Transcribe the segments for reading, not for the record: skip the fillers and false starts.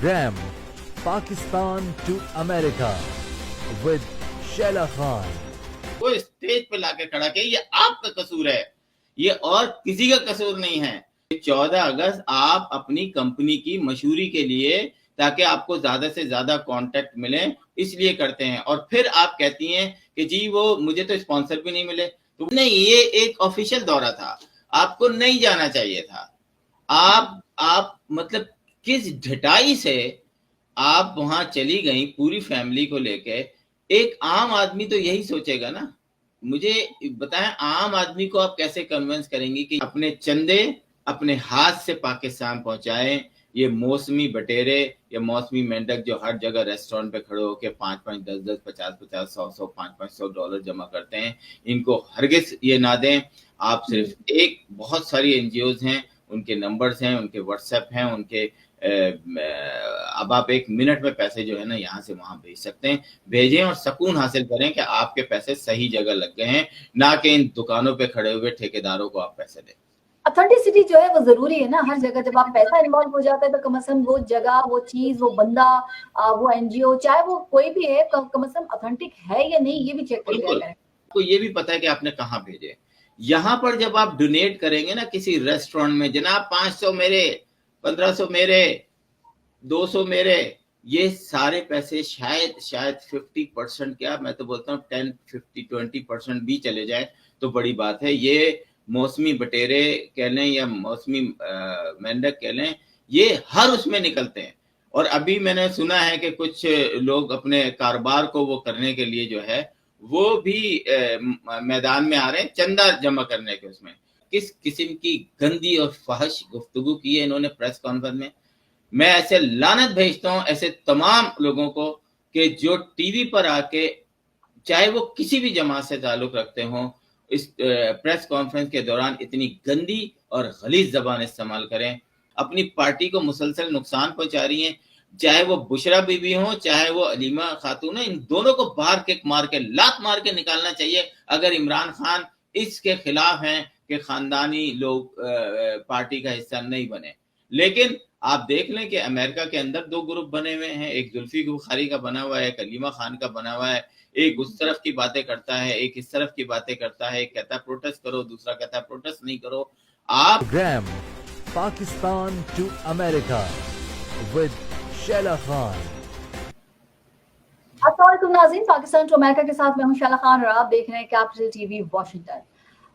Gram, Pakistan to America with Sheila Khan. وہ stage پہ لا کے کھڑا کہ یہ آپ کا قصور ہے, یہ اور کسی کا قصور نہیں ہے. 14 اگست آپ اپنی کمپنی کی مشہوری کے لیے, تاکہ آپ کو زیادہ سے زیادہ کانٹیکٹ ملیں, اس لیے کرتے ہیں. اور پھر آپ کہتی ہیں کہ جی وہ مجھے تو اسپانسر بھی نہیں ملے. تو نہیں, یہ ایک آفیشیل دورہ تھا, آپ کو نہیں جانا چاہیے تھا. آپ مطلب کس ڈھٹائی سے آپ وہاں چلی گئیں پوری فیملی کو لے کے. ایک عام آدمی تو یہی سوچے گا نا. مجھے بتائیں عام آدمی کو آپ کیسے کنونس کریں گی کہ اپنے چندے اپنے ہاتھ سے پاکستان پہنچائیں. یہ موسمی بٹیرے یا موسمی مینڈک جو ہر جگہ ریسٹورنٹ پہ کھڑے ہو کے 5-5, 10-10, 50-50, 100-100, 500 ڈالر جمع کرتے ہیں, ان کو ہرگز یہ نہ دیں. آپ صرف ایک, بہت ساری این جی اوز ہیں, ان کے نمبرز ہیں, ان کے واٹس ایپ ہیں, ان کے اب آپ 1 منٹ میں پیسے جو ہے نا یہاں سے وہاں بھیج سکتے ہیں. بھیجیں اور سکون حاصل کریں کہ آپ کے پیسے صحیح جگہ لگ گئے ہیں, نہ کہ ان دکانوں پہ کھڑے ہوئے ٹھیکیداروں کو آپ پیسے دیں. اتھینٹسٹی جو ہے وہ ضروری ہے نا ہر جگہ. جب آپ پیسہ انوالو ہو جاتا ہے تو کم از کم وہ جگہ, وہ چیز, وہ بندہ, وہ این جی او, چاہے وہ کوئی بھی ہے, کم از کم اتھینٹک ہے یا نہیں یہ بھی چیک کر لیا کریں. آپ کو یہ بھی پتا ہے کہ آپ نے کہاں بھیجے. یہاں پر جب آپ ڈونیٹ کریں گے نا کسی ریسٹورینٹ میں, جناب 500 میرے, 1500 میرے, 200 میرے, یہ سارے پیسے شاید 50%, کیا میں تو بولتا ہوں 10, 50, 20% بھی چلے جائیں تو بڑی بات ہے. یہ موسمی بٹیرے کہہ لیں یا موسمی مینڈک کہہ لیں, یہ ہر اس میں نکلتے ہیں. اور ابھی میں نے سنا ہے کہ کچھ لوگ اپنے کاروبار کو وہ کرنے کے لیے جو ہے وہ بھی میدان میں آ رہے ہیں چندہ جمع کرنے کے. اس میں کس قسم کی گندی اور فحش گفتگو کی ہے انہوں نے پریس کانفرنس میں. میں ایسے لعنت بھیجتا ہوں ایسے تمام لوگوں کو کہ جو ٹی وی پر آ کے, چاہے وہ کسی بھی جماعت سے تعلق رکھتے ہوں, اس پریس کانفرنس کے دوران اتنی گندی اور غلیظ زبان استعمال کریں. اپنی پارٹی کو مسلسل نقصان پہنچا رہی ہیں, چاہے وہ بشرا بی بی ہوں, چاہے وہ علیمہ خاتون ہیں. ان دونوں کو باہر کک مار کے, لات مار کے نکالنا چاہیے اگر عمران خان اس کے خلاف ہیں کہ خاندانی لوگ پارٹی کا حصہ نہیں بنے. لیکن آپ دیکھ لیں کہ امریکہ کے اندر 2 گروپ بنے ہوئے ہیں, ایک زلفی بخاری کا بنا ہوا ہے, ایک علیمہ خان کا بنا ہوا ہے. ایک اس طرف کی باتیں کرتا ہے, ایک اس طرف کی باتیں کرتا ہے, ایک کہتا ہے پروٹیسٹ کرو, دوسرا کہتا ہے پروٹیسٹ نہیں کرو. آپ Gram, Pakistan to America with Sheila Khan. السلام علیکم ناظرین, پاکستان ٹو امریکہ کے ساتھ میں ہوں شیلا خان اور آپ دیکھ رہے ہیں کیپٹل ٹی وی واشنگٹن.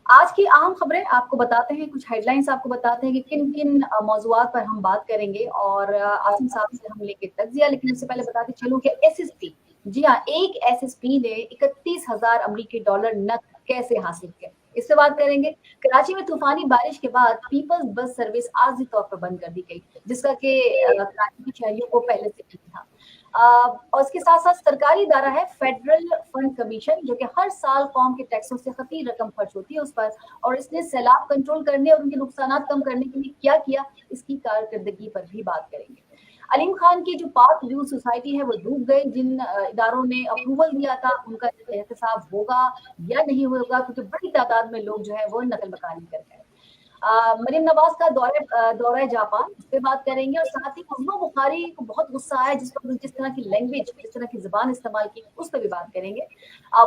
آج کی اہم خبریں آپ کو بتاتے ہیں, کچھ ہیڈ لائنز آپ کو بتاتے ہیں کہ کن کن موضوعات پر ہم بات کریں گے, اور عاصم صاحب سے ہم لے کے تجزیہ. لیکن اس سے پہلے بتاتے چلوں کہ ایس ایس پی, جی ہاں, ایک ایس ایس پی نے 31,000 امریکی ڈالر نقد کیسے حاصل کیا, اس سے بات کریں گے. کراچی میں طوفانی بارش کے بعد پیپلز بس سروس عارضی طور پر بند کر دی گئی, جس کا کہ کراچی کے شہریوں کو پہلے سے نہیں تھا. اور اس کے ساتھ ساتھ سرکاری ادارہ ہے فیڈرل فنڈ کمیشن, جو کہ ہر سال قوم کے ٹیکسوں سے خطیر رقم خرچ ہوتی ہے اس پر, اور اس نے سیلاب کنٹرول کرنے اور ان کے نقصانات کم کرنے کے لیے کیا کیا, اس کی کارکردگی پر بھی بات کریں گے. علیم خان کی جو پاک ویو سوسائٹی ہے وہ ڈوب گئی. جن اداروں نے اپروول دیا تھا ان کا احتساب ہوگا یا نہیں ہوگا, کیونکہ بڑی تعداد میں لوگ جو ہے وہ نقل مکانی کر گئے. مریم نواز کا دورہ جاپان, اس پہ بات کریں گے. اور ساتھ ہی عظمہ بخاری کو بہت غصہ آیا جس طرح کی لینگویج, جس طرح کی زبان استعمال کی, اس پہ بھی بات کریں گے.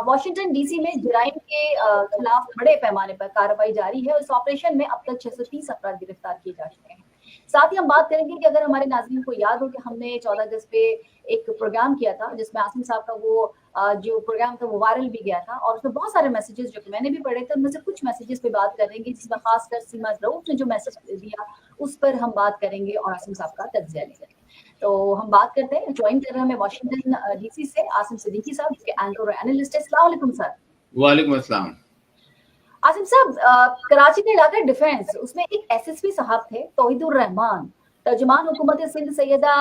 واشنگٹن ڈی سی میں جرائم کے خلاف بڑے پیمانے پر کارروائی جاری ہے, اور اس آپریشن میں اب تک 630 افراد گرفتار کیے جا چکے ہیں. ساتھ ہی ہم بات کریں گے کہ اگر ہمارے ناظرین کو یاد ہو کہ ہم نے 14 اگست پہ ایک پروگرام کیا تھا جس میں عاصم صاحب کا وہ جو پروگرام تھا وہ وائرل بھی گیا تھا, اور اس میں بہت سارے میسیجز جو کہ میں نے بھی پڑھے تھے, ان میں سے کچھ میسیجز پہ بات کریں گے, جس میں خاص کر سیما رؤف نے جو میسج دیا اس پر ہم بات کریں گے اور عاصم صاحب کا تجزیہ لیں گے. تو ہم بات کرتے ہیں, جوائن کر رہے ہیں ہمیں واشنگٹن ڈی سی سے عاصم صدیقی صاحب, جو کہ اینکر اور اینالسٹ ہے. السلام علیکم سر. وعلیکم السلام. عاصم صاحب, کراچی کا علاقہ ڈیفینس, اس میں ایک ایس ایس پی صاحب تھے توحید الرحمان, ترجمان حکومت سندھ سیدہ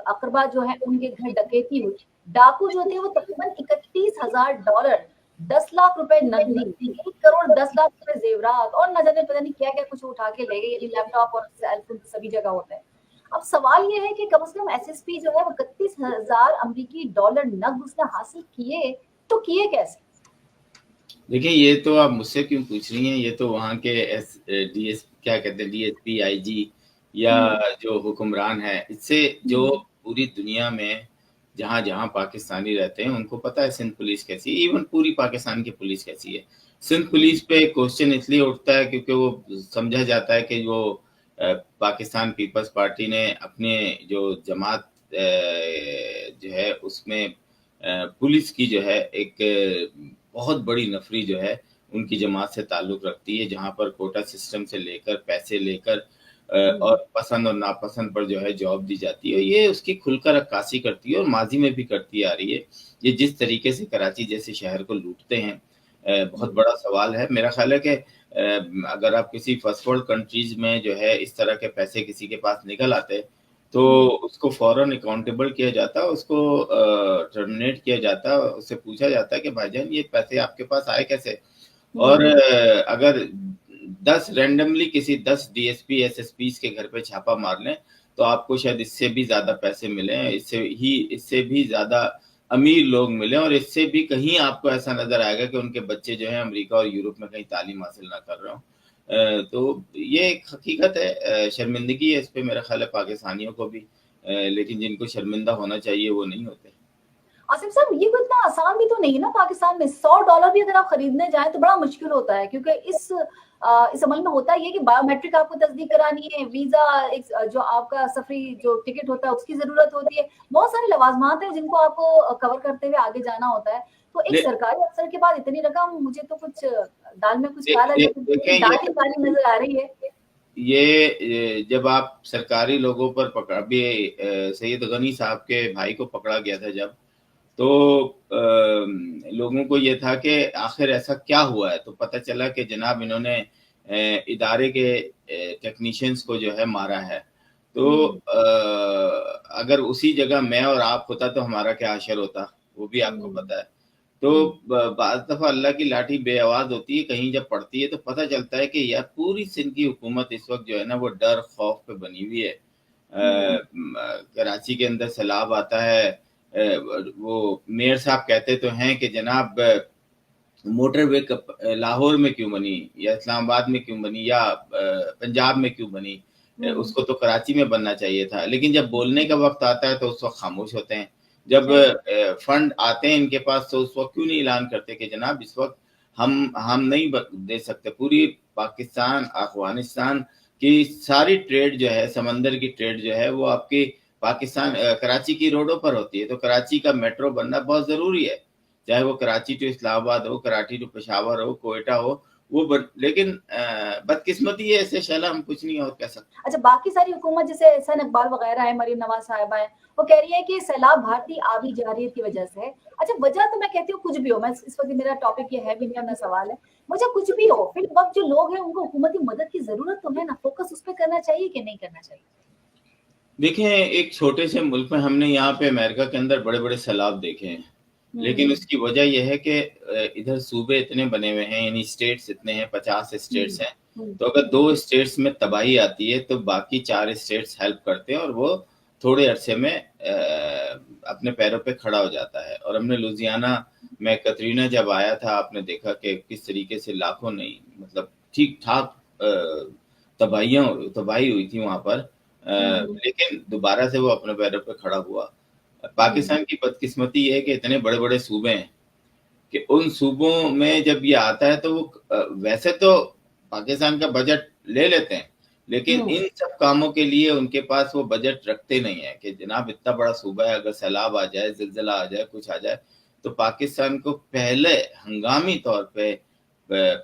اقربا جو ہے ان کے گھر ڈکیتی ہوئی. ڈاکو جو تھے وہ تقریباً 31,000 ڈالر, 10 لاکھ روپے نقدی, 1,10,00,000 روپے زیورات, اور نہ جانے پتہ نہیں کیا کیا کچھ اٹھا کے لے گئے, یعنی لیپ ٹاپ اور سیل فون سبھی جگہ ہوتے ہیں. اب سوال یہ ہے کہ کم از کم ایس ایس پی جو ہے وہ 31,000 امریکی ڈالر نقد اس نے حاصل کیے, تو کیے کیسے؟ دیکھیں, یہ تو آپ مجھ سے کیوں پوچھ رہی ہیں, یہ تو وہاں کے ڈی ایس کیا کہتے ہیں, ڈی ایس پی, آئی جی, یا جو حکمران ہے، اس سے جو پوری دنیا میں جہاں جہاں پاکستانی رہتے ہیں ان کو پتہ ہے سندھ پولیس کیسی ہے، ایون پوری پاکستان کی پولیس کیسی ہے۔ سندھ پولیس پہ کوشچن اس لیے اٹھتا ہے کیونکہ وہ سمجھا جاتا ہے کہ جو پاکستان پیپلز پارٹی نے اپنے جو جماعت جو ہے اس میں پولیس کی جو ہے ایک بہت بڑی نفری جو ہے ان کی جماعت سے تعلق رکھتی ہے، جہاں پر کوٹا سسٹم سے لے کر پیسے لے کر اور پسند اور ناپسند پر جو ہے جاب دی جاتی ہے۔ یہ اس کی کھل کر عکاسی کرتی ہے اور ماضی میں بھی کرتی آ رہی ہے۔ یہ جس طریقے سے کراچی جیسے شہر کو لوٹتے ہیں، بہت بڑا سوال ہے۔ میرا خیال ہے کہ اگر آپ کسی فرسٹ ورلڈ کنٹریز میں جو ہے اس طرح کے پیسے کسی کے پاس نکل آتے تو اس کو فوراً اکاؤنٹیبل کیا جاتا، اس کو ٹرمینیٹ کیا جاتا، اس سے پوچھا جاتا کہ بھائی جان یہ پیسے آپ کے پاس آئے کیسے۔ اور اگر 10 رینڈملی کسی 10 D S P S S Ps کے گھر پہ چھاپا مار لیں تو آپ کو شاید اس سے بھی زیادہ پیسے ملیں، اس سے بھی زیادہ امیر لوگ ملیں، اور اس سے بھی کہیں آپ کو ایسا نظر آئے گا کہ ان کے بچے جو ہیں امریکہ اور یورپ میں کہیں تعلیم حاصل نہ کر رہے ہوں۔ تو یہ ایک حقیقت ہے، شرمندگی ہے اس پہ میرا خیال ہے پاکستانیوں کو بھی، لیکن جن کو شرمندہ ہونا چاہیے وہ نہیں ہوتے۔ آصف صاحب یہ کوئی اتنا آسان بھی تو نہیں ہے نا، پاکستان میں $100 بھی اگر آپ خریدنے جائیں تو بڑا مشکل ہوتا ہے، کیونکہ اس عمل میں ہوتا یہ کہ بایو میٹرک آپ کو تصدیق کرانی ہے، ویزا جو آپ کا سفری جو ٹکٹ ہوتا ہے اس کی ضرورت ہوتی ہے، بہت سارے لوازمات ہیں جن کو آپ کو کور کرتے ہوئے آگے جانا ہوتا ہے۔ تو ایک سرکاری افسر کے بعد اتنی رقم، مجھے تو کچھ دال میں کچھ کالا دال ہی کالی نظر آ رہی ہے۔ یہ جب آپ سرکاری لوگوں پر پکڑا بھی، سید غنی صاحب کے بھائی کو پکڑا گیا تھا جب، تو لوگوں کو یہ تھا کہ آخر ایسا کیا ہوا ہے، تو پتہ چلا کہ جناب انہوں نے ادارے کے ٹیکنیشینز کو جو ہے مارا ہے۔ تو اگر اسی جگہ میں اور آپ ہوتا تو ہمارا کیا حشر ہوتا وہ بھی آپ کو پتہ ہے۔ تو بعض دفعہ اللہ کی لاٹھی بے آواز ہوتی ہے، کہیں جب پڑتی ہے تو پتہ چلتا ہے کہ یار پوری سندھ کی حکومت اس وقت جو ہے نا وہ ڈر خوف پہ بنی ہوئی ہے۔ کراچی کے اندر سیلاب آتا ہے، وہ میئر صاحب کہتے تو ہیں کہ جناب موٹر وے لاہور میں کیوں بنی یا اسلام آباد میں کیوں بنی یا پنجاب میں کیوں بنی، اس کو تو کراچی میں بننا چاہیے تھا، لیکن جب بولنے کا وقت آتا ہے تو اس وقت خاموش ہوتے ہیں۔ جب فنڈ آتے ہیں ان کے پاس تو اس وقت کیوں نہیں اعلان کرتے کہ جناب اس وقت ہم نہیں دے سکتے۔ پوری پاکستان افغانستان کی ساری ٹریڈ جو ہے، سمندر کی ٹریڈ جو ہے وہ آپ کی پاکستان کراچی کی روڈوں پر ہوتی ہے، تو کراچی کا میٹرو بننا بہت ضروری ہے، چاہے وہ کراچی ٹو اسلام آباد ہو، کراچی ٹو پشاور ہو، کوئٹہ ہو، وہ لیکن بدقسمتی ہے، ایسے شیلا ہم کچھ نہیں اور کہہ سکتے۔ اچھا باقی ساری حکومت جیسے احسان اقبال وغیرہ ہے، مریم نواز صاحبہ ہیں، وہ کہہ رہی ہے کہ سیلاب بھارتی آبی جارحیت کی وجہ سے ہے۔ اچھا وجہ تو میں کہتی ہوں کچھ بھی ہو، میں اس وقت میرا ٹاپک یہ ہے بھی نہیں، اپنا سوال ہے، وجہ کچھ بھی ہو، پھر وقت جو لوگ ہیں ان کو حکومتی مدد کی ضرورت تو ہے نا، فوکس اس پہ کرنا چاہیے کہ نہیں کرنا چاہیے؟ دیکھیں ایک چھوٹے سے ملک میں ہم نے یہاں پہ امریکہ کے اندر بڑے بڑے سیلاب دیکھے ہیں، لیکن اس کی وجہ یہ ہے کہ ادھر صوبے اتنے بنے ہوئے ہیں، یعنی اسٹیٹس اتنے ہیں، 50 اسٹیٹس ہیں، تو اگر 2 اسٹیٹس میں تباہی آتی ہے تو باقی 4 اسٹیٹس ہیلپ کرتے ہیں اور وہ تھوڑے عرصے میں اپنے پیروں پہ کھڑا ہو جاتا ہے۔ اور ہم نے لوزیانہ میں کترینا جب آیا تھا، آپ نے دیکھا کہ کس طریقے سے لاکھوں نہیں مطلب ٹھیک ٹھاک تباہی ہوئی تھی وہاں پر، لیکن دوبارہ سے وہ اپنے پیروں پہ کھڑا ہوا۔ پاکستان کی بدقسمتی یہ ہے کہ اتنے بڑے بڑے صوبے ہیں کہ ان صوبوں میں جب یہ آتا ہے تو وہ ویسے تو پاکستان کا بجٹ لے لیتے ہیں، لیکن ان سب کاموں کے لیے ان کے پاس وہ بجٹ رکھتے نہیں ہیں کہ جناب اتنا بڑا صوبہ ہے، اگر سیلاب آ جائے، زلزلہ آ جائے، کچھ آ جائے تو پاکستان کو پہلے ہنگامی طور پہ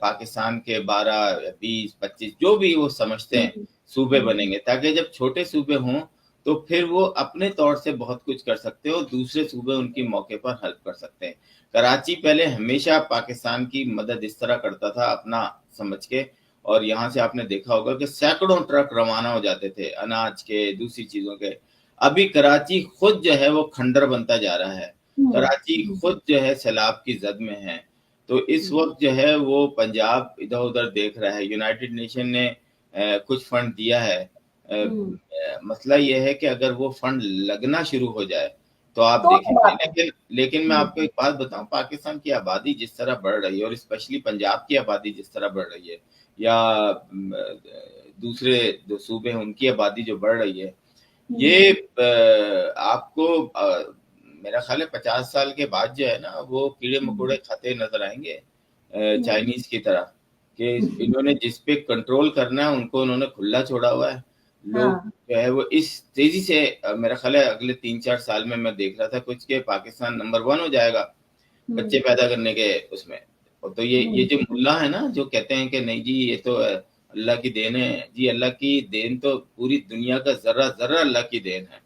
پاکستان کے 12 20 25 جو بھی وہ سمجھتے ہیں صوبے بنیں گے، تاکہ جب چھوٹے صوبے ہوں تو پھر وہ اپنے طور سے بہت کچھ کر سکتے ہیں اور دوسرے صوبے ان کی موقع پر ہیلپ کر سکتے ہیں۔ کراچی پہلے ہمیشہ پاکستان کی مدد اس طرح کرتا تھا اپنا سمجھ کے، اور یہاں سے آپ نے دیکھا ہوگا کہ سینکڑوں ٹرک روانہ ہو جاتے تھے اناج کے، دوسری چیزوں کے۔ ابھی کراچی خود جو ہے وہ کھنڈر بنتا جا رہا ہے، کراچی خود جو ہے سیلاب کی زد میں ہے، تو اس وقت جو ہے وہ پنجاب ادھر ادھر دیکھ رہا ہے۔ یونائٹڈ نیشن نے کچھ فنڈ دیا ہے، مسئلہ یہ ہے کہ اگر وہ فنڈ لگنا شروع ہو جائے تو آپ دیکھیں گے، لیکن میں آپ کو ایک بات بتاؤں، پاکستان کی آبادی جس طرح بڑھ رہی ہے اور اسپیشلی پنجاب کی آبادی جس طرح بڑھ رہی ہے، یا دوسرے جو صوبے ہیں ان کی آبادی جو بڑھ رہی ہے، یہ آپ کو میرا خیال ہے 50 سال کے بعد جو ہے نا وہ کیڑے مکوڑے کھاتے نظر آئیں گے چائنیز کی طرح، کہ انہوں نے جس پہ کنٹرول کرنا ہے ان کو انہوں نے کھلا چھوڑا ہوا ہے. لوگ جو ہے وہ اس تیزی سے میرا خیال ہے اگلے 3-4 سال میں دیکھ رہا تھا کچھ کہ پاکستان نمبر 1 ہو جائے گا بچے پیدا کرنے کے اس میں. تو یہ جو ملا ہے نا جو کہتے ہیں کہ نہیں جی یہ تو اللہ کی دین ہے، جی اللہ کی دین تو پوری دنیا کا ذرہ ذرہ اللہ کی دین ہے.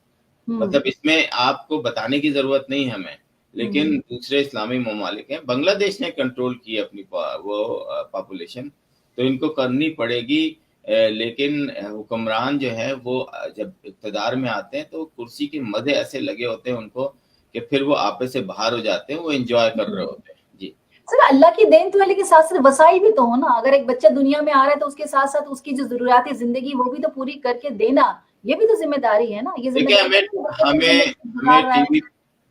مطلب اس میں آپ کو بتانے کی ضرورت نہیں ہمیں، لیکن دوسرے اسلامی ممالک ہیں، بنگلہ دیش نے کنٹرول کی اپنی وہ پاپولیشن، تو ان کو کرنی پڑے گی. لیکن حکمران جو ہے وہ جب اقتدار میں آتے ہیں تو کرسی کے مزے ایسے لگے ہوتے ہیں ان کو کہ پھر وہ آپس سے باہر ہو جاتے ہیں، وہ انجوائے کر رہے ہوتے ہیں. جی سر اللہ کی دین تو ہے، لیکن ساتھ ساتھ وسائل بھی تو ہو نا. اگر ایک بچہ دنیا میں آ رہا ہے تو اس کے ساتھ ساتھ اس کی جو ضروریات زندگی وہ بھی تو پوری کر کے دینا، یہ بھی تو ذمہ داری ہے نا. یہ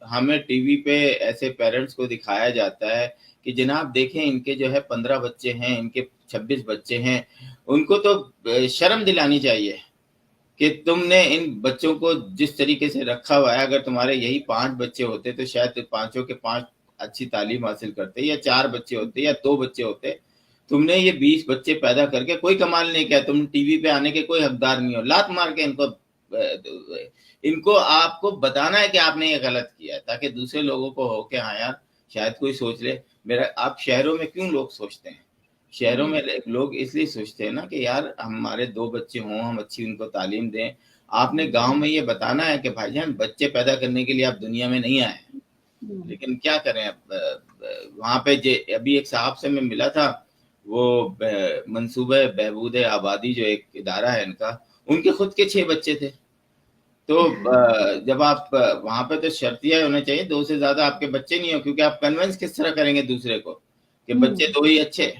ہمیں ٹی وی پہ ایسے پیرنٹس کو دکھایا جاتا ہے کہ جناب دیکھیں ان کے جو ہے 15 بچے ہیں، ان کے 26 بچے ہیں، ان کو تو شرم دلانی چاہیے کہ تم نے ان بچوں کو جس طریقے سے رکھا ہوا ہے. اگر تمہارے یہی 5 بچے ہوتے تو شاید 5 کے 5 اچھی تعلیم حاصل کرتے، یا 4 بچے ہوتے یا 2 بچے ہوتے. تم نے یہ 20 بچے پیدا کر کے کوئی کمال نہیں کیا. تم ٹی وی پہ آنے کے کوئی حقدار نہیں ہو. لات مار کے ان کو آپ کو بتانا ہے کہ آپ نے یہ غلط کیا ہے، تاکہ دوسرے لوگوں کو ہو کہ ہاں یار شاید کوئی سوچ لے. آپ شہروں میں کیوں لوگ سوچتے ہیں؟ شہروں میں لوگ اس لیے سوچتے ہیں نا کہ یار ہمارے 2 بچے ہوں، ہم اچھی ان کو تعلیم دیں. آپ نے گاؤں میں یہ بتانا ہے کہ بھائی جان بچے پیدا کرنے کے لیے آپ دنیا میں نہیں آئے. لیکن کیا کریں اب وہاں پہ ابھی ایک صاحب سے میں ملا تھا، وہ منصوبہ بہبود آبادی جو ایک ادارہ ہے ان کا، ان کے خود کے 6 بچے تھے. تو جب آپ وہاں پہ تو شرط یہ ہونا چاہیے 2 سے زیادہ آپ کے بچے نہیں ہو، کیونکہ آپ کنونس کس طرح کریں گے دوسرے کو کہ بچے 2 ہی اچھے.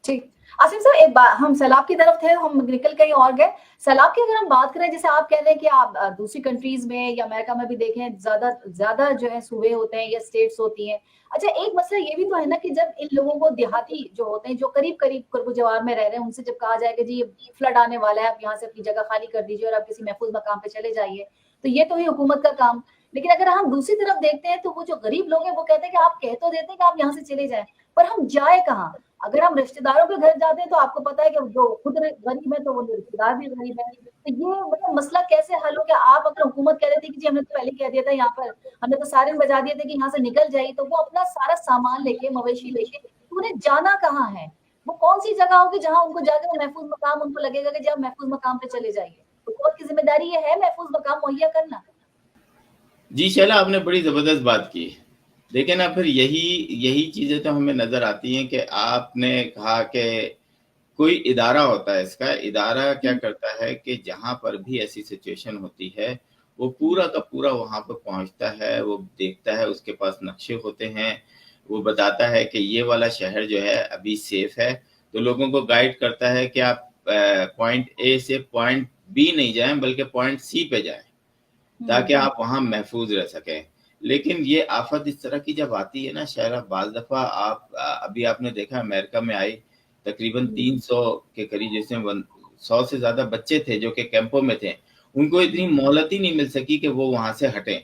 ٹھیک آصف صاحب، ایک بات، ہم سیلاب کی طرف تھے، ہم نکل کہیں اور گئے. سیلاب کی اگر ہم بات کریں، جیسے آپ کہہ رہے ہیں کہ آپ دوسری کنٹریز میں یا امریکہ میں بھی دیکھیں زیادہ جو ہے صوبے ہوتے ہیں یا اسٹیٹس ہوتی ہیں. اچھا ایک مسئلہ یہ بھی تو ہے نا کہ جب ان لوگوں کو دیہاتی جو ہوتے ہیں جو قریب قرب و جوار میں رہ رہے ہیں، ان سے جب کہا جائے کہ جی یہ فلڈ آنے والا ہے، آپ یہاں سے اپنی جگہ خالی کر دیجیے اور آپ کسی محفوظ مقام پہ چلے جائیے، تو یہ تو ہے حکومت کا کام. لیکن اگر ہم دوسری طرف دیکھتے ہیں تو وہ جو غریب لوگ ہیں وہ کہتے ہیں کہ آپ کہہ تو دیتے ہیں کہ آپ یہاں سے چلے جائیں، پر ہم جائیں کہاں؟ اگر ہم رشتہ داروں کے گھر جاتے ہیں تو آپ کو پتا ہے کہ جو خود غریب ہے تو وہ رشتہ دار بھی غریب ہے. تو یہ مطلب مسئلہ کیسے حل ہو کہ آپ اگر حکومت کہہ رہی تھی کہ جی ہم نے تو پہلے کہہ دیا تھا یہاں پر ہم نے تو سارے بجا دیے تھے کہ یہاں سے نکل جائیے، تو وہ اپنا سارا سامان لے کے، مویشی لے کے، تو انہیں جانا کہاں ہے؟ وہ کون سی جگہ ہوگی جہاں ان کو جا کے محفوظ مقام ان کو لگے گا کہ جی آپ محفوظ مقام پہ چلے جائیے؟ حکومت کی ذمہ داری یہ ہے محفوظ مقام مہیا کرنا. جی شیلا، آپ نے بڑی زبردست بات کی. دیکھیں نا، پھر یہی چیزیں تو ہمیں نظر آتی ہیں کہ آپ نے کہا کہ کوئی ادارہ ہوتا ہے، اس کا ادارہ کیا کرتا ہے کہ جہاں پر بھی ایسی سچویشن ہوتی ہے وہ پورا کا پورا وہاں پہ پہنچتا ہے، وہ دیکھتا ہے، اس کے پاس نقشے ہوتے ہیں، وہ بتاتا ہے کہ یہ والا شہر جو ہے ابھی سیف ہے، تو لوگوں کو گائیڈ کرتا ہے کہ آپ پوائنٹ اے سے پوائنٹ بی نہیں جائیں بلکہ پوائنٹ سی پہ جائیں تاکہ آپ وہاں محفوظ رہ سکیں. لیکن یہ آفت اس طرح کی جب آتی ہے نا شہرہ، بعض دفعہ ابھی آپ نے دیکھا امریکہ میں آئی تقریباً 300 کے قریب، جس میں 100 سے زیادہ بچے تھے جو کہ کیمپوں میں تھے، ان کو اتنی مہلت ہی نہیں مل سکی کہ وہ وہاں سے ہٹیں.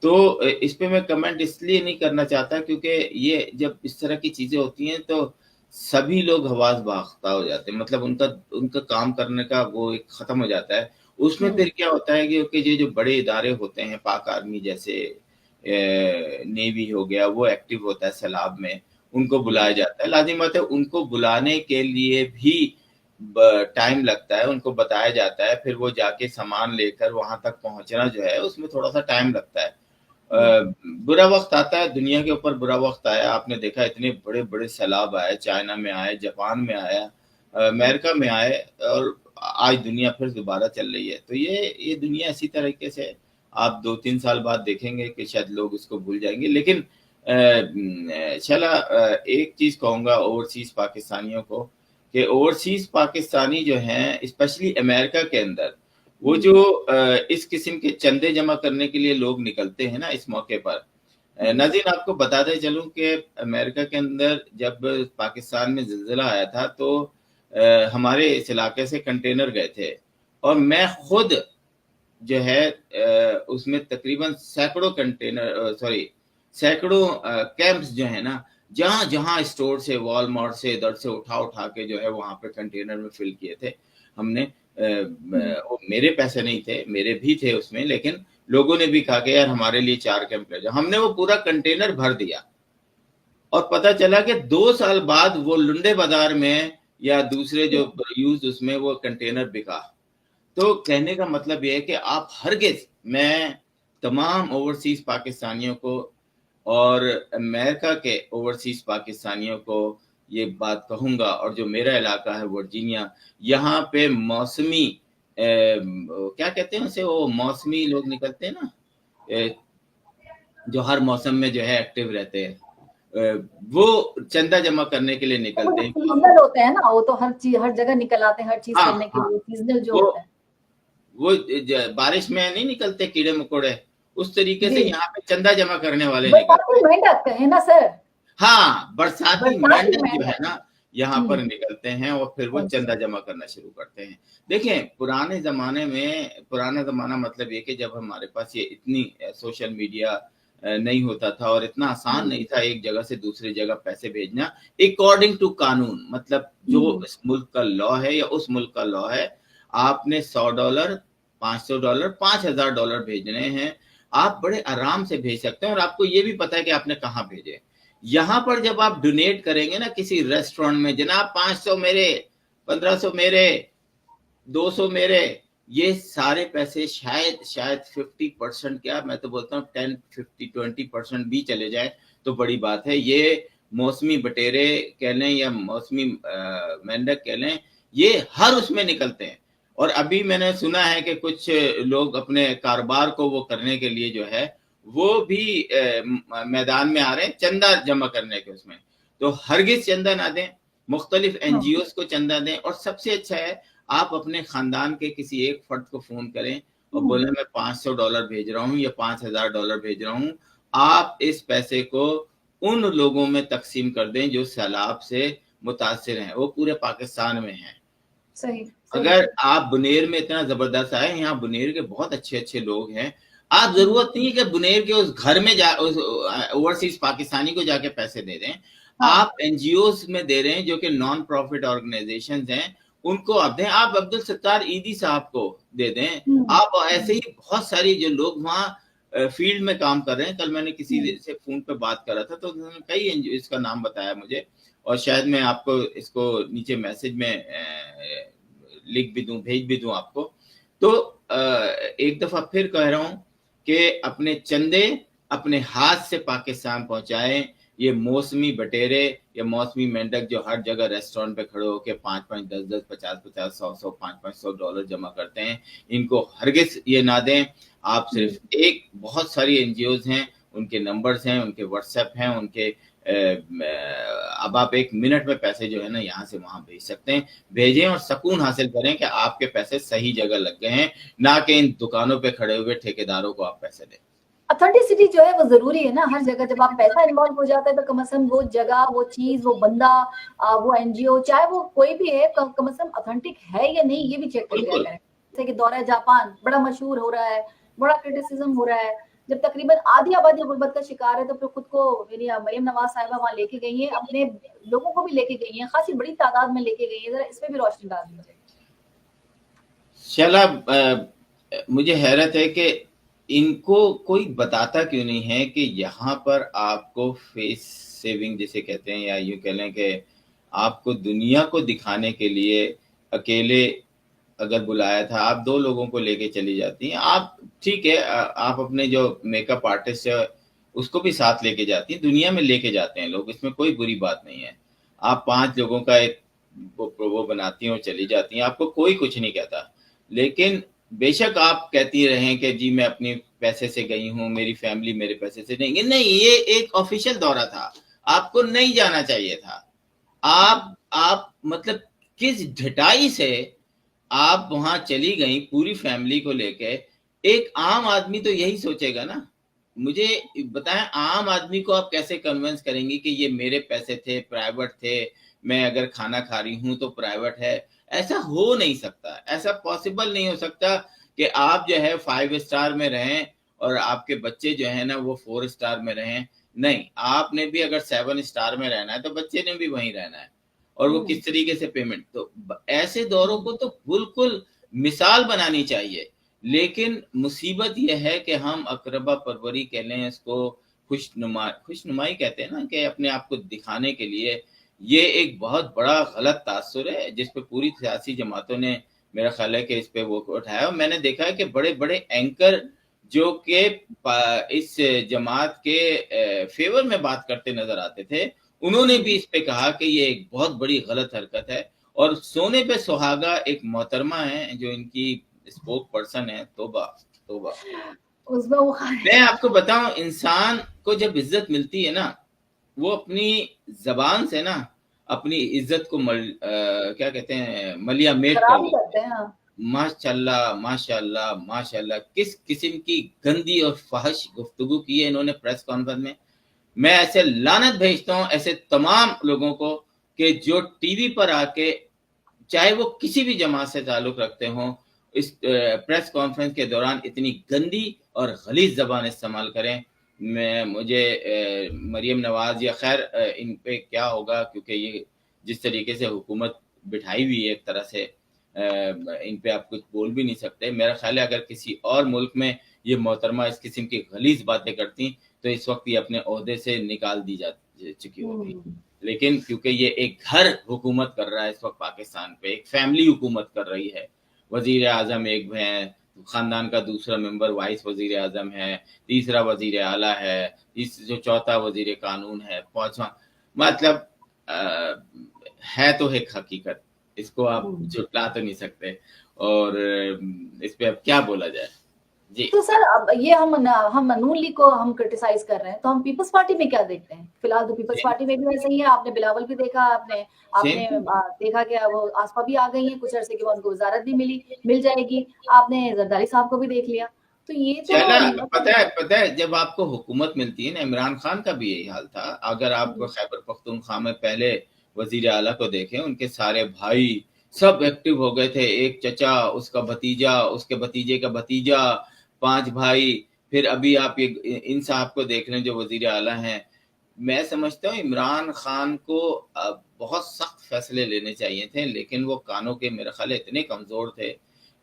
تو اس پہ میں کمنٹ اس لیے نہیں کرنا چاہتا کیونکہ یہ جب اس طرح کی چیزیں ہوتی ہیں تو سبھی لوگ حواس باختہ ہو جاتے ہیں، مطلب ان کا کام کرنے کا وہ ایک ختم ہو جاتا ہے. اس میں پھر کیا ہوتا ہے کہ یہ جو بڑے ادارے ہوتے ہیں، پاک آرمی جیسے نیوی ہو گیا، وہ ایکٹیو ہوتا ہے سیلاب میں، ان کو بلایا جاتا ہے. لازم بات ہے ان کو بلانے کے لیے بھی ٹائم لگتا ہے، ان کو بتایا جاتا ہے، پھر وہ جا کے سامان لے کر وہاں تک پہنچنا جو ہے اس میں تھوڑا سا ٹائم لگتا ہے. برا وقت آتا ہے، دنیا کے اوپر برا وقت آیا، آپ نے دیکھا اتنے بڑے بڑے سیلاب آئے، چائنا میں آئے، جاپان میں آیا، امریکہ میں آئے، اور آج دنیا پھر دوبارہ چل رہی ہے. تو یہ دنیا اسی طریقے سے آپ 2-3 سال بعد دیکھیں گے کہ شاید لوگ اس کو بھول جائیں گے. لیکن چلا ایک چیز کہوں گا اوورسیز پاکستانیوں کو کہ اوورسیز پاکستانی جو ہیں اسپیشلی امریکہ کے اندر، وہ جو اس قسم کے چندے جمع کرنے کے لیے لوگ نکلتے ہیں نا اس موقع پر، ناظرین آپ کو بتاتے چلوں کہ امریکہ کے اندر جب پاکستان میں زلزلہ آیا تھا تو ہمارے اس علاقے سے کنٹینر گئے تھے اور میں خود جو ہے اس میں تقریباً سینکڑوں کیمپس جو ہیں نا، جہاں جہاں اسٹور سے، وال مارٹ سے، ادھر سے اٹھا کے جو ہے وہاں پہ کنٹینر میں فل کیے تھے ہم نے. میرے پیسے نہیں تھے، میرے بھی تھے اس میں، لیکن لوگوں نے بھی کہا کہ یار ہمارے لیے 4 کیمپ لے جاؤ. ہم نے وہ پورا کنٹینر بھر دیا اور پتہ چلا کہ 2 سال بعد وہ لنڈے بازار میں یا دوسرے جو یوز اس میں وہ کنٹینر بکا. تو کہنے کا مطلب یہ ہے کہ آپ ہرگز، میں تمام اوورسیز پاکستانیوں کو اور امریکہ کے اوورسیز پاکستانیوں کو یہ بات کہوں گا، اور جو میرا علاقہ ہے ورجینیا، یہاں پہ موسمی کیا کہتے ہیں اسے، وہ موسمی لوگ نکلتے ہیں نا، جو ہر موسم میں جو ہے ایکٹیو رہتے ہیں، وہ چندہ جمع کرنے کے لیے نکلتے ہیں. سیزنل ہوتے ہیں نا، وہ تو ہر جگہ نکل آتے ہیں ہر چیز کرنے کے لیے. سیزنل جو ہوتا ہے وہ بارش میں نہیں نکلتے کیڑے مکوڑے، اس طریقے سے یہاں پہ چندہ جمع کرنے والے نکلتے ہیں نا سر. ہاں، برساتی مینڈک جو ہے نا یہاں پر نکلتے ہیں اور پھر وہ چندہ جمع کرنا شروع کرتے ہیں. دیکھیں پرانے زمانے میں، پرانا زمانہ مطلب یہ کہ جب ہمارے پاس یہ اتنی سوشل میڈیا نہیں ہوتا تھا اور اتنا آسان نہیں تھا ایک جگہ سے دوسری جگہ پیسے بھیجنا اکارڈنگ ٹو قانون، مطلب جو اس ملک کا لا ہے یا اس ملک کا لا ہے، آپ نے $100 $500 $5000 بھیجنے ہیں، آپ بڑے آرام سے بھیج سکتے ہیں اور آپ کو یہ بھی پتا ہے کہ آپ نے کہاں بھیجے. یہاں پر جب آپ ڈونیٹ کریں گے نا کسی ریسٹورینٹ میں، جناب 500 میرے، 1500 میرے، 200 میرے، یہ سارے پیسے شاید 50%، کیا میں تو بولتا ہوں 10 50 20% بھی چلے جائے تو بڑی بات ہے. یہ موسمی بٹیرے کہہ لیں یا موسمی مینڈک کہہ لیں، یہ ہر اس میں نکلتے ہیں. اور ابھی میں نے سنا ہے کہ کچھ لوگ اپنے کاروبار کو وہ کرنے کے لیے جو ہے وہ بھی میدان میں آ رہے ہیں چندہ جمع کرنے کے. اس میں تو ہرگز چندہ نہ دیں، مختلف NGOs کو چندہ دیں، اور سب سے اچھا ہے آپ اپنے خاندان کے کسی ایک فرد کو فون کریں اور بولیں میں $500 بھیج رہا ہوں یا $5000 بھیج رہا ہوں. آپ اس پیسے کو ان لوگوں میں تقسیم کر دیں جو سیلاب سے متاثر ہیں، وہ پورے پاکستان میں ہیں. صحیح. اگر آپ بنیر میں اتنا زبردست آئے، یہاں بنیر کے بہت اچھے لوگ ہیں، آپ ضرورت نہیں ہے کہ بنیر کے اس گھر میں اوورسیز پاکستانی کو جا کے پیسے دے دیں. آپ NGOs میں دے رہے ہیں جو کہ نان پروفٹ آرگنائزیشنز ہیں، ان کو آپ دیں. آپ عبدالستار ایدی صاحب کو دے دیں. آپ ایسے ہی بہت ساری جو لوگ وہاں فیلڈ میں کام کر رہے ہیں. کل میں نے کسی سے فون پہ بات کر رہا تھا تو انہوں نے کئی NGOs کا نام بتایا مجھے، اور شاید میں آپ کو اس کو نیچے میسج میں لکھ بھی دوں، بھیج بھی دوں آپ کو. تو ایک دفعہ پھر کہہ رہا ہوں کہ اپنے چندے اپنے ہاتھ سے پاکستان پہنچائیں. یہ موسمی بٹیرے یا موسمی مینڈک جو ہر جگہ ریسٹورینٹ پہ کھڑے ہو کے 5 10 10 50 50 100 $500 جمع کرتے ہیں، ان کو ہرگز یہ نہ دیں. آپ صرف بہت ساری NGOs ہیں، ان کے نمبرز ہیں، ان کے واٹس ایپ ہیں، ان کے اب آپ 1 منٹ میں پیسے جو ہے نا یہاں سے وہاں بھیج سکتے ہیں. بھیجیں اور سکون حاصل کریں کہ آپ کے پیسے صحیح جگہ لگ گئے ہیں، نہ کہ ان دکانوں پہ کھڑے ہوئے ٹھیکیداروں کو آپ پیسے دیں. اتھینٹسٹی جو ہے وہ ضروری ہے نا ہر جگہ. جب آپ پیسہ انوالو ہو جاتا ہے تو کم از کم وہ جگہ، وہ چیز، وہ بندہ، وہ NGO، چاہے وہ کوئی بھی ہے، کم از کم اتھینٹک ہے یا نہیں یہ بھی چیک کر لیا کریں. جیسے کہ دورہ جاپان بڑا مشہور ہو رہا ہے، بڑا کرٹیسزم ہو رہا ہے. جب تقریباً آدھی آبادی غربت کا شکار ہے تو پھر خود کو مریم نواز صاحبہ وہاں لے کے گئی ہیں، اپنے لوگوں کو بھی لے کے گئی ہیں، خاصی بڑی تعداد میں لے کے گئی ہیں. ذرا اس پہ بھی روشنی ڈال دیجیے. چلا مجھے حیرت ہے کہ ان کو کوئی بتاتا کیوں نہیں ہے کہ یہاں پر آپ کو فیس سیونگ جسے کہتے ہیں، یا یوں کہہ لیں کہ آپ کو دنیا کو دکھانے کے لیے اکیلے اگر بلایا تھا، آپ 2 لوگوں کو لے کے چلی جاتی ہیں. آپ ٹھیک ہے، آپ اپنے جو میک اپ آرٹسٹ ہے اس کو بھی ساتھ لے کے جاتی ہیں، دنیا میں لے کے جاتے ہیں لوگ، اس میں کوئی بری بات نہیں ہے. آپ 5 لوگوں کا ایک وہ بناتی ہیں اور چلی جاتی ہیں، آپ کو کوئی کچھ نہیں کہتا. لیکن بے شک آپ کہتی رہیں کہ جی میں اپنے پیسے سے گئی ہوں، میری فیملی میرے پیسے سے نہیں. یہ ایک آفیشیل دورہ تھا، آپ کو نہیں جانا چاہیے تھا. آپ مطلب کس ڈھٹائی سے آپ وہاں چلی گئیں پوری فیملی کو لے کے. ایک عام آدمی تو یہی سوچے گا نا. مجھے بتائیں عام آدمی کو آپ کیسے کنونس کریں گی کہ یہ میرے پیسے تھے، پرائیویٹ تھے، میں اگر کھانا کھا رہی ہوں تو پرائیویٹ ہے. ایسا ہو نہیں سکتا, ایسا پاسبل نہیں ہو سکتا کہ آپ جو ہے 5 اسٹار میں رہیں اور آپ کے بچے جو ہیں نا وہ 4 اسٹار میں رہیں. نہیں, آپ نے بھی اگر 7 اسٹار میں رہنا ہے تو بچے نے بھی وہیں رہنا ہے. اور وہ کس طریقے سے پیمنٹ, تو ایسے دوروں کو تو بالکل مثال بنانی چاہیے. لیکن مصیبت یہ ہے کہ ہم اقربا پروری کہہ لیں اس کو, خوش نمائی کہتے ہیں نا, کہ اپنے آپ کو دکھانے کے لیے, یہ ایک بہت بڑا غلط تاثر ہے جس پہ پوری سیاسی جماعتوں نے میرا خیال ہے کہ اس پہ وہ اٹھایا. اور میں نے دیکھا ہے کہ بڑے بڑے اینکر جو کہ اس جماعت کے فیور میں بات کرتے نظر آتے تھے, انہوں نے بھی اس پہ کہا کہ یہ ایک بہت بڑی غلط حرکت ہے. اور سونے پہ سہاگا ایک محترمہ ہے جو ان کی اسپوک پرسن ہے. توبہ توبہ. میں آپ کو بتاؤں, انسان کو جب عزت ملتی ہے نا, وہ اپنی زبان سے نا اپنی عزت کو کیا کہتے ہیں ملیا میٹ کر لیتے ہیں. ماشاء اللہ ماشاء اللہ ماشاء اللہ, کس قسم کی گندی اور فحش گفتگو کی ہے انہوں نے پریس کانفرنس میں. میں ایسے لعنت بھیجتا ہوں ایسے تمام لوگوں کو کہ جو ٹی وی پر آ کے, چاہے وہ کسی بھی جماعت سے تعلق رکھتے ہوں, اس پریس کانفرنس کے دوران اتنی گندی اور غلیظ زبان استعمال کریں. مجھے مریم نواز یا خیر ان پہ کیا ہوگا, کیونکہ یہ جس طریقے سے حکومت بٹھائی ہوئی ہے ایک طرح سے, ان پہ آپ کچھ بول بھی نہیں سکتے. میرا خیال ہے اگر کسی اور ملک میں یہ محترمہ اس قسم کی غلیظ باتیں کرتی تو اس وقت یہ اپنے عہدے سے نکال دی جا چکی ہوگی. لیکن کیونکہ یہ ایک گھر حکومت کر رہا ہے اس وقت پاکستان پہ, ایک فیملی حکومت کر رہی ہے. وزیر اعظم ایک ہیں, خاندان کا دوسرا ممبر وائس وزیر اعظم ہے, تیسرا وزیر اعلیٰ ہے, جو چوتھا وزیر قانون ہے, پانچواں, مطلب ہے تو ایک حقیقت, اس کو آپ جھٹلا تو نہیں سکتے. اور اس پہ اب کیا بولا جائے. جی تو سر اب یہ ہم نون لیگ کو ہم کرٹیسائز کر رہے ہیں, تو ہم پیپلز پارٹی میں کیا دیکھتے ہیں؟ فی الحال تو پیپلز پارٹی میں بھی ایسا ہی ہے. آپ نے بلاول بھی دیکھا, آپ نے دیکھا کہ وہ آسپا بھی آ گئی ہیں, کچھ عرصے کے بعد ان کو وزارت بھی مل جائے گی. آپ نے زرداری صاحب کو بھی دیکھ لیا. تو یہ تو پتہ ہے جب آپ کو حکومت ملتی ہے نا, عمران خان کا بھی یہی حال تھا. اگر آپ کو خیبر پختونخوا میں پہلے وزیر اعلیٰ کو دیکھیں, ان کے سارے بھائی سب ایکٹیو ہو گئے تھے. ایک چچا, اس کا بھتیجا, اس کے بھتیجے کا بھتیجا, 5 بھائی. پھر ابھی آپ ان صاحب کو دیکھ لیں جو وزیر اعلیٰ ہیں. میں سمجھتا ہوں عمران خان کو بہت سخت فیصلے لینے چاہیے تھے, لیکن وہ کانوں کے میرے خیال اتنے کمزور تھے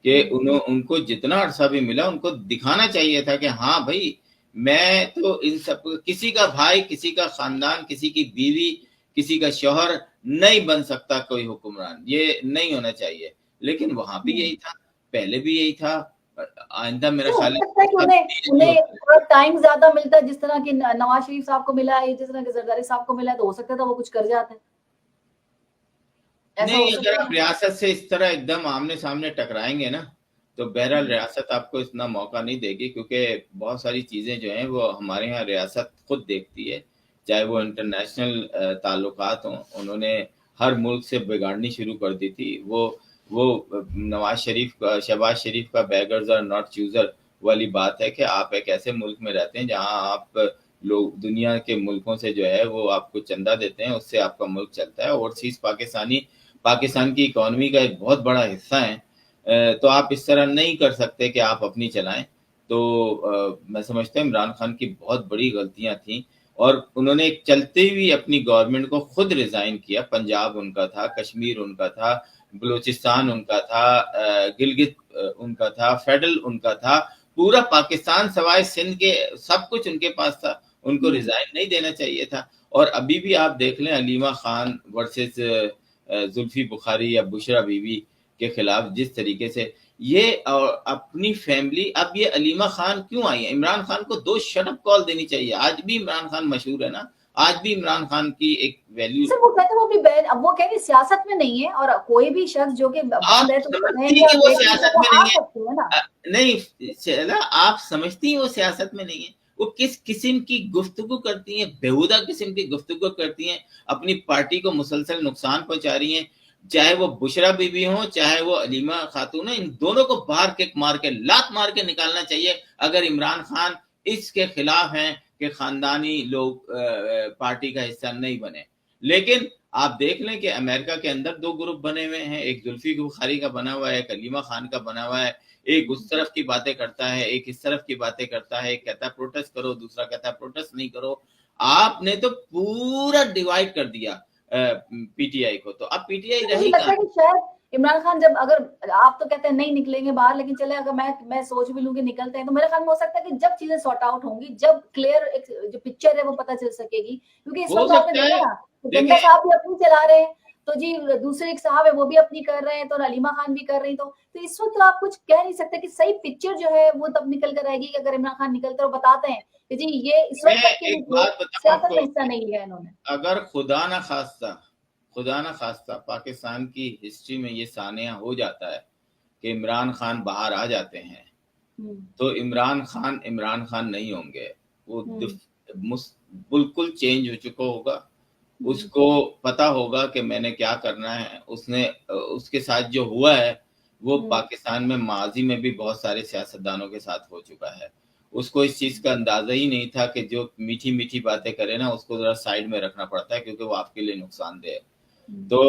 کہ ان کو جتنا عرصہ بھی ملا ان کو دکھانا چاہیے تھا کہ ہاں بھائی میں تو ان سب, کسی کا بھائی, کسی کا خاندان, کسی کی بیوی, کسی کا شوہر نہیں بن سکتا کوئی حکمران, یہ نہیں ہونا چاہیے. لیکن وہاں بھی یہی تھا, پہلے بھی یہی تھا, آئندہ میرا خیال ہے انہیں ٹائم زیادہ ملتا ہے, جس طرح کہ نواز شریف صاحب کو ملا ہے, جس طرح کہ زرداری صاحب کو ملا ہے, تو ہو سکتا تھا وہ کچھ کر جاتے. نہیں, اگر آپ ریاست سے اس طرح ایک دم آمنے سامنے ٹکرائیں گے نا, تو بہرحال ریاست آپ کو اتنا موقع نہیں دے گی, کیونکہ بہت ساری چیزیں جو ہیں وہ ہمارے ہاں ریاست خود دیکھتی ہے. چاہے وہ انٹرنیشنل تعلقات ہوں, انہوں نے ہر ملک سے بگاڑنی شروع کر دی تھی. وہ نواز شریف کا, شہباز شریف کا بیگرز اور ناٹ چوزر والی بات ہے کہ آپ ایک ایسے ملک میں رہتے ہیں جہاں آپ لوگ دنیا کے ملکوں سے جو ہے وہ آپ کو چندہ دیتے ہیں, اس سے آپ کا ملک چلتا ہے. اوورسیز پاکستان کی اکانومی کا ایک بہت بڑا حصہ ہے, تو آپ اس طرح نہیں کر سکتے کہ آپ اپنی چلائیں. تو میں سمجھتا ہوں عمران خان کی بہت بڑی غلطیاں تھیں, اور انہوں نے چلتے ہوئی اپنی گورنمنٹ کو خود ریزائن کیا. پنجاب ان کا تھا, کشمیر ان کا تھا, بلوچستان ان کا تھا, گلگت ان کا تھا, فیڈرل ان کا تھا, پورا پاکستان سوائے سندھ کے سب کچھ ان کے پاس تھا. ان کو ریزائن نہیں دینا چاہیے تھا. اور ابھی بھی آپ دیکھ لیں علیمہ خان ورسز زلفی بخاری یا بشرا بی بی کے خلاف جس طریقے سے یہ اپنی فیملی, اب یہ علیمہ خان کیوں آئی ہے؟ عمران خان کو 2 شٹ اپ کال دینی چاہیے. آج بھی عمران خان مشہور ہے نا, آج بھی عمران خان کی ایک ویلیو. سر وہ کہتے ہیں وہ بھی وہ کہیں سیاست میں نہیں ہے, اور کوئی بھی شخص جو کہ آپ سمجھتی ہیں وہ سیاست میں نہیں ہے, نہیں آپ سمجھتی ہیں وہ سیاست میں نہیں ہے. وہ کس قسم کی گفتگو کرتی ہیں, بیہودہ قسم کی گفتگو کرتی ہیں, اپنی پارٹی کو مسلسل نقصان پہنچا رہی ہیں. چاہے وہ بشرا بی بی ہوں, چاہے وہ علیمہ خاتون ہیں, ان دونوں کو باہر کک مار کے, لات مار کے نکالنا چاہیے اگر عمران خان اس کے خلاف ہیں کہ خاندانی لوگ پارٹی کا حصہ نہیں بنے. لیکن آپ دیکھ لیں کہ امریکہ کے اندر دو گروپ بنے ہوئے ہیں, ایک زلفی بخاری کا بنا ہوا ہے, ایک علیمہ خان کا بنا ہوا ہے. ایک اس طرف کی باتیں کرتا ہے, ایک اس طرف کی باتیں کرتا ہے, ایک کہتا ہے پروٹیسٹ کرو, دوسرا کہتا ہے پروٹیسٹ نہیں کرو. آپ نے تو پورا ڈیوائڈ کر دیا پی ٹی آئی کو. تو اب پی ٹی آئی مجھے رہی لگتا کہاں؟ ہے کہ شاید عمران خان جب, اگر آپ تو کہتے ہیں نہیں نکلیں گے باہر, لیکن چلے اگر میں سوچ بھی لوں کہ نکلتے ہیں, تو میرے خیال میں ہو سکتا ہے کہ جب چیزیں سارٹ آؤٹ ہوں گی, جب کلیئر جو پکچر ہے وہ پتہ چل سکے گی. کیونکہ اس ہو وقت آپ نے سکتا دیکھا ہے. نا دیکھیں جنتا صاحب بھی اپنی چلا رہے ہیں, تو جی دوسرے ایک صاحب ہے وہ بھی اپنی کر رہے ہیں, تو علیمہ خان بھی کر رہی. تو اس وقت تو آپ کچھ کہہ نہیں سکتے کہ صحیح پکچر جو ہے وہ تب نکل کر آئے گی کہ اگر عمران خان نکلتے اور بتاتے ہیں کہ جی یہ اس میں وقت تک کے ایک لیے بات بتاؤں آپ سیاست کو, میں حصہ نہیں لیا انہوں نے. اگر خدا نہ خواستہ پاکستان کی ہسٹری میں یہ سانحہ ہو جاتا ہے کہ عمران خان باہر آ جاتے ہیں, تو عمران خان نہیں ہوں گے. وہ بالکل چینج ہو چکا ہوگا. اس کو پتا ہوگا کہ میں نے کیا کرنا ہے. اس کے ساتھ جو ہوا ہے وہ پاکستان میں ماضی میں بھی بہت سارے سیاستدانوں کے ساتھ ہو چکا ہے. اس کو اس چیز کا اندازہ ہی نہیں تھا کہ جو میٹھی میٹھی باتیں کرے نا, اس کو ذرا سائڈ میں رکھنا پڑتا ہے کیونکہ وہ آپ کے لیے نقصان دہ ہے. تو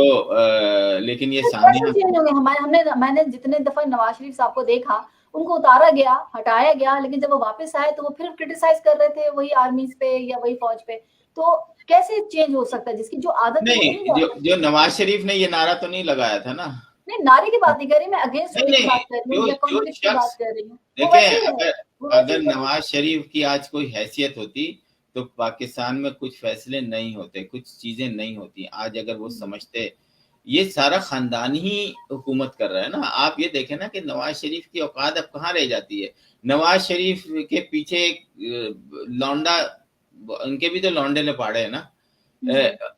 لیکن یہ سانحہ, میں نے جتنے دفعہ نواز شریف صاحب کو دیکھا, ان کو اتارا گیا, ہٹایا گیا, لیکن جب وہ واپس آئے تو وہ پھر کرٹیسائز کر رہے تھے وہی آرمیز پہ یا وہی فوج پہ. تو کیسے چینج ہو سکتا ہے جس کی جو عادت ہے وہ تو نہیں نہیں, جاتا. جو نواز شریف نے یہ نعرہ تو نہیں لگایا تھا نا. نہیں, نعرے کی بات نہیں کر رہی میں, اگینسٹ کی نہیں, بات کر رہی ہوں یا جو کانفلکٹ کی شخص, بات کر رہی ہوں. وہ ویسے ہی دیکھیں ہے, وہ ویسے اگر ہی ہے. نواز شریف کی آج کوئی حیثیت ہوتی تو پاکستان میں کچھ فیصلے نہیں ہوتے, کچھ چیزیں نہیں ہوتی آج. اگر وہ سمجھتے, یہ سارا خاندان ہی حکومت کر رہا ہے نا. آپ یہ دیکھیں نا کہ نواز شریف کی اوقات اب کہاں رہ جاتی ہے. نواز شریف کے پیچھے ایک لونڈا, ان کے بھی تو لونڈے لپاڑے ہیں نا.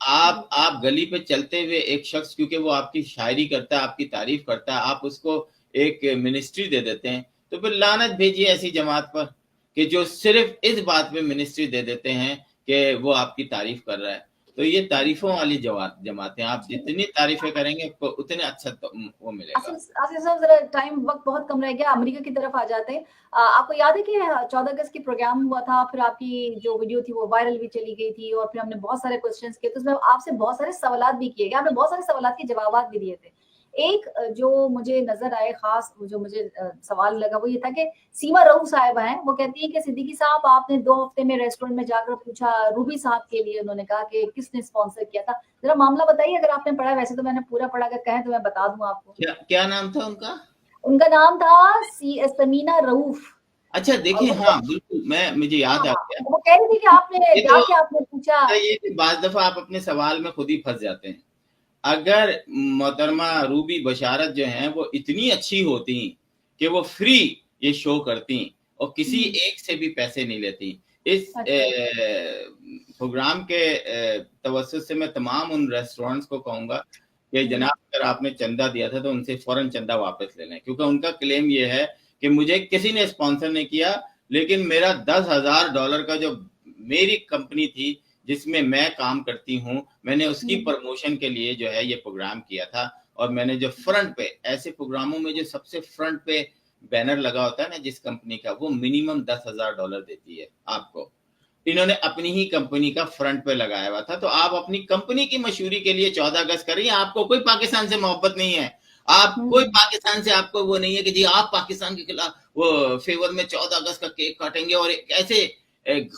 آپ گلی پہ چلتے ہوئے ایک شخص, کیونکہ وہ آپ کی شاعری کرتا ہے, آپ کی تعریف کرتا ہے, آپ اس کو ایک منسٹری دے دیتے ہیں. تو پھر لعنت بھیجیے ایسی جماعت پر کہ جو صرف اس بات پہ منسٹری دے دیتے ہیں کہ وہ آپ کی تعریف کر رہا ہے. تو یہ تعریفوں والی جماعتیں, آپ جتنی تعریفیں کریں گے اتنے اچھا وہ ملے گا. آصف صاحب ذرا ٹائم وقت بہت کم رہ گیا, امریکہ کی طرف آ جاتے ہیں. آپ کو یاد ہے کہ 14 اگست کی پروگرام ہوا تھا, پھر آپ کی جو ویڈیو تھی وہ وائرل بھی چلی گئی تھی, اور پھر ہم نے بہت سارے کوسچنس کیے, تو اس میں آپ سے بہت سارے سوالات بھی کیے گئے, آپ نے بہت سارے سوالات کے جوابات بھی دیے تھے. ایک جو مجھے نظر آئے خاص, جو مجھے سوال لگا وہ یہ تھا کہ سیما رؤف صاحبہ ہیں, وہ کہتی ہیں کہ صدیقی صاحب آپ نے 2 ہفتے میں ریسٹورینٹ میں جا کر پوچھا روبی صاحب کے لیے, انہوں نے کہا کہ کس نے اسپانسر کیا تھا. ذرا معاملہ بتائیے اگر آپ نے پڑھا, ویسے تو میں نے پورا پڑھا, اگر کہیں تو میں بتا دوں آپ کو. کیا نام تھا ان کا؟ ان کا نام تھا سمینا رؤف. اچھا دیکھیں, ہاں بالکل, مجھے یاد آ گیا. وہ کہہ رہی تھی کہ آپ نے جا کے آپ نے پوچھا. یہ بعض دفعہ آپ اپنے سوال میں خود ہی پھنس جاتے ہیں. اگر محترمہ روبی بشارت جو ہیں وہ اتنی اچھی ہوتی کہ وہ فری یہ شو کرتی اور کسی ایک سے بھی پیسے نہیں لیتی. اس پروگرام کے توسط سے میں تمام ان ریسٹورنٹس کو کہوں گا کہ جناب اگر آپ نے چندہ دیا تھا تو ان سے فوراً چندہ واپس لے لیں, کیونکہ ان کا کلیم یہ ہے کہ مجھے کسی نے اسپانسر نہیں کیا, لیکن میرا $10,000 کا جو میری کمپنی تھی جس میں میں کام کرتی ہوں, میں نے اس کی پروموشن کے لیے جو ہے یہ پروگرام کیا تھا. اور میں نے جو فرنٹ پہ, ایسے پروگراموں میں جو سب سے فرنٹ پہ بینر لگا ہوتا ہے نا جس کمپنی کا, وہ منیمم $10,000 دیتی ہے آپ کو. انہوں نے اپنی ہی کمپنی کا فرنٹ پہ لگایا ہوا تھا. تو آپ اپنی کمپنی کی مشہوری کے لیے 14 اگست کر رہی ہیں. آپ کو کوئی پاکستان سے محبت نہیں ہے, آپ کوئی پاکستان سے آپ کو وہ نہیں ہے کہ جی آپ پاکستان کے خلاف وہ فیور میں 14 اگست کا کیک کاٹیں گے. اور ایک ایسے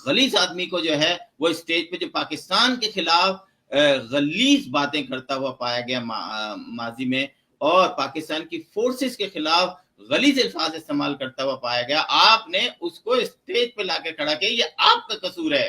غلیظ آدمی کو جو ہے وہ اسٹیج پہ جو پاکستان کے خلاف غلیظ باتیں کرتا ہوا پایا گیا ماضی میں, اور پاکستان کی فورسز کے خلاف غلیظ الفاظ استعمال کرتا ہوا پایا گیا, آپ نے اس کو اسٹیج پہ لا کے کھڑا کیا. یہ آپ کا قصور ہے,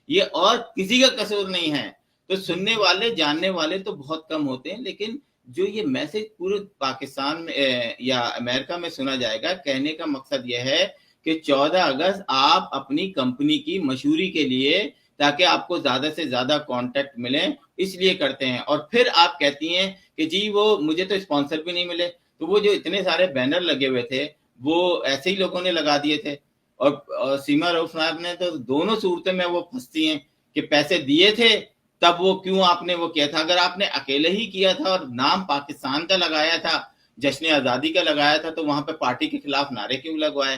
یہ اور کسی کا قصور نہیں ہے. تو سننے والے جاننے والے تو بہت کم ہوتے ہیں, لیکن جو یہ میسج پورے پاکستان میں یا امریکہ میں سنا جائے گا, کہنے کا مقصد یہ ہے کہ 14 اگست آپ اپنی کمپنی کی مشہوری کے لیے, تاکہ آپ کو زیادہ سے زیادہ کانٹیکٹ ملیں, اس لیے کرتے ہیں. اور پھر آپ کہتی ہیں کہ جی وہ مجھے تو اسپانسر بھی نہیں ملے. تو وہ جو اتنے سارے بینر لگے ہوئے تھے وہ ایسے ہی لوگوں نے لگا دیے تھے. اور سیما رؤف صاحب نے تو دونوں صورتوں میں وہ پھنستی ہیں کہ پیسے دیے تھے تب وہ کیوں آپ نے وہ کیا تھا. اگر آپ نے اکیلے ہی کیا تھا اور نام پاکستان کا لگایا تھا, جشن آزادی کا لگایا تھا, تو وہاں پہ پارٹی کے خلاف نعرے کیوں لگوائے؟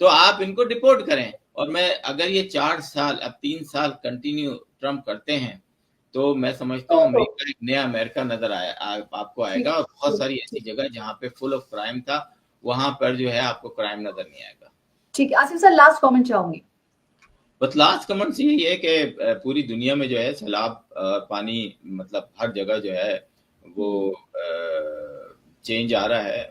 تو آپ ان کو ڈپورٹ کریں. اور میں اگر یہ 4 سال اب 3 سال کنٹینیو ٹرمپ کرتے ہیں تو میں سمجھتا ہوں امریکہ ایک نیا امریکہ نظر آپ کو آئے گا, اور بہت ساری ایسی جگہ جہاں پہ فل آف کرائم تھا وہاں پر جو ہے آپ کو کرائم نظر نہیں آئے گا. ٹھیک ہے آصف سر, لاسٹ کامنٹ چاہوں گی. بس لاسٹ کمنٹس یہی ہے کہ پوری دنیا میں جو ہے سیلاب پانی مطلب ہر جگہ جو ہے وہ چینج آ رہا ہے.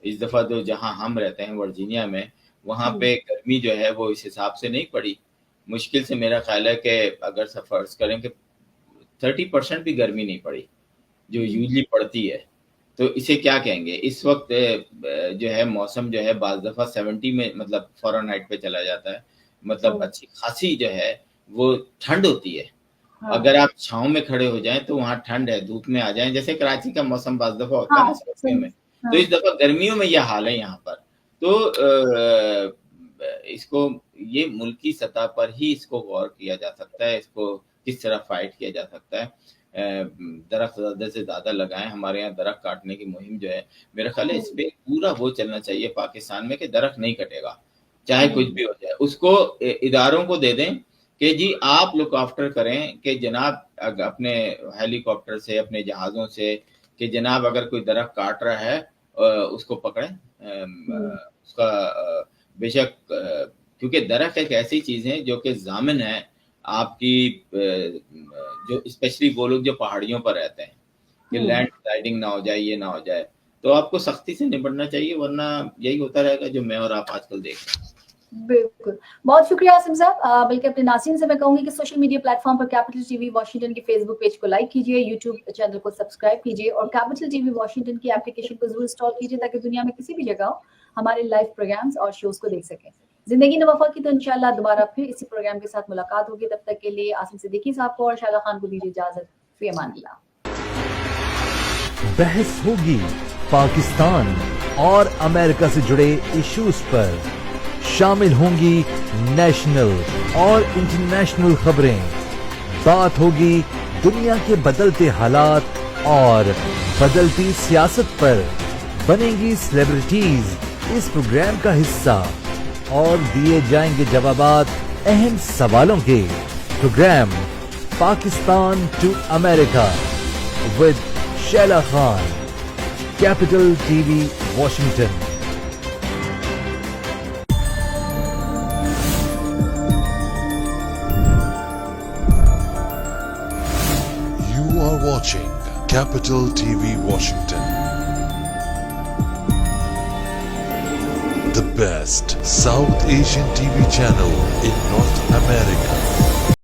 اس دفعہ تو جہاں ہم رہتے ہیں ورجینیا میں, وہاں پہ گرمی جو ہے وہ اس حساب سے نہیں پڑی. مشکل سے میرا خیال ہے کہ اگر فرض کریں کہ 30% بھی گرمی نہیں پڑی جو یوزلی پڑتی ہے, تو اسے کیا کہیں گے. اس وقت جو ہے موسم جو ہے بعض دفعہ 70 میں مطلب فورن ہائٹ پہ چلا جاتا ہے, مطلب اچھی خاصی جو ہے وہ ٹھنڈ ہوتی ہے. اگر آپ چھاؤں میں کھڑے ہو جائیں تو وہاں ٹھنڈ ہے, دھوپ میں آ جائیں جیسے کراچی کا موسم بعض دفعہ ہوتا ہے نا سردیوں میں, تو اس دفعہ گرمیوں میں یہ حال ہے یہاں پر. تو اس کو یہ ملکی سطح پر ہی اس کو غور کیا جا سکتا ہے, اس کو کس طرح فائٹ کیا جا سکتا ہے. درخت زیادہ سے زیادہ لگائیں. ہمارے یہاں درخت کاٹنے کی مہم جو ہے میرا خیال ہے اس پہ پورا وہ چلنا چاہیے پاکستان میں کہ درخت نہیں کٹے گا چاہے کچھ بھی ہو جائے. اس کو اداروں کو دے دیں کہ جی آپ لک آفٹر کریں کہ جناب اپنے ہیلی کاپٹر سے اپنے جہازوں سے کہ جناب اگر کوئی درخت کاٹ رہا ہے اس کو پکڑیں. اس کا بے شک کیونکہ درخت ایک ایسی چیز ہے جو کہ ضامن ہے آپ کی جو اسپیشلی وہ لوگ جو پہاڑیوں پر رہتے ہیں کہ لینڈ سلائڈنگ نہ ہو جائے, یہ نہ ہو جائے. تو آپ کو سختی سے نپٹنا چاہیے, ورنہ یہی ہوتا رہے گا جو میں اور آپ آج کل دیکھ رہے ہیں. بالکل, بہت شکریہ آصف صاحب. بلکہ اپنے ناظرین سے میں کہوں گی کہ سوشل میڈیا پلیٹ فارم پر کیپٹل ٹی وی واشنگٹن کے فیس بک پیج کو لائک کیجیے, یوٹیوب چینل کو سبسکرائب کیجیے, اور کیپٹل ٹی وی واشنگٹن کی اپلیکیشن کو ضرور انسٹال کیجیے تاکہ دنیا میں کسی بھی جگہ ہمارے لائیو پروگرامز اور شوز کو دیکھ سکیں. زندگی نے وفا کی تو انشاءاللہ دوبارہ پھر اسی پروگرام کے ساتھ ملاقات ہوگی. تب تک کے لیے آصف صدیقی صاحب کو اور شائلہ خان کو دیجیے اجازت. فی امان اللہ. بحث ہوگی پاکستان اور امریکہ سے جڑے ایشوز پر, شامل ہوں گی نیشنل اور انٹرنیشنل خبریں, بات ہوگی دنیا کے بدلتے حالات اور بدلتی سیاست پر, بنیں گی سیلیبریٹیز اس پروگرام کا حصہ اور دیے جائیں گے جوابات اہم سوالوں کے. Program Pakistan to America with Shaila Khan, capital T V Washington. You are watching Capital TV Washington. The best South Asian TV channel in North America.